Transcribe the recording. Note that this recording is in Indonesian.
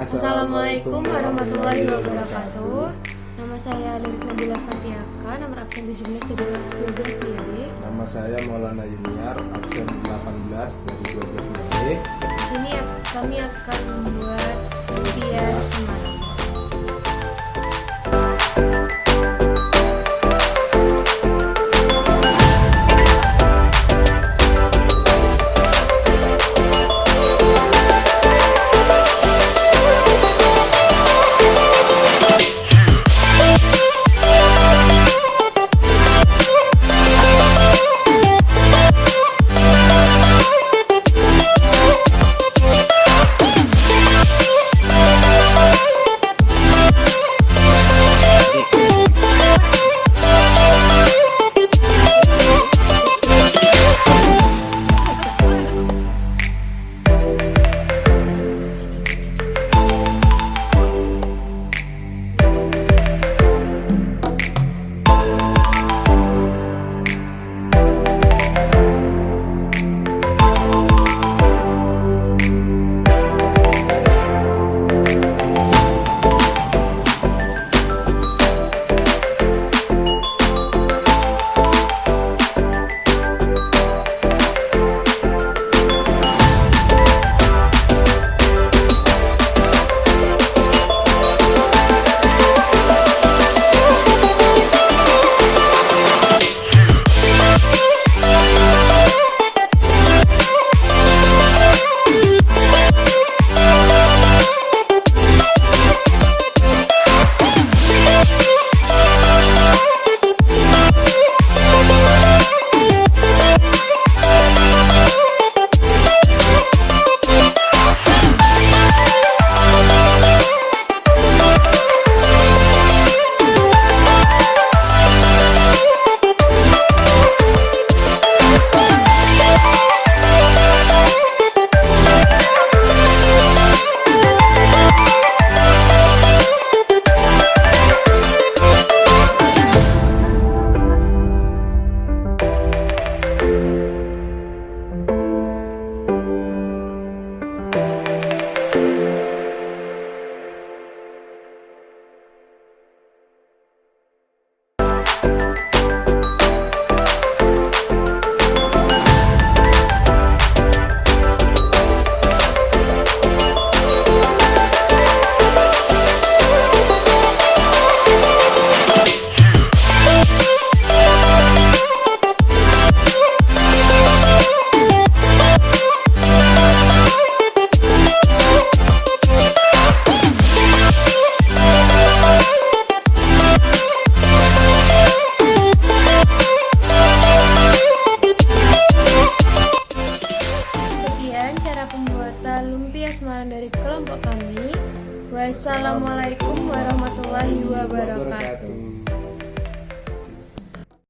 Assalamualaikum warahmatullahi wabarakatuh. Nama saya Lirik Nabila Fatiaka, nomor absen 17 dari kelas 12 BD. Nama saya Maulana Yuniar, absen 18 dari 12 BD. Di sini kami akan membuat lumpia Semarang. Pembuatan lumpia Semarang dari kelompok kami. Wassalamualaikum warahmatullahi wabarakatuh.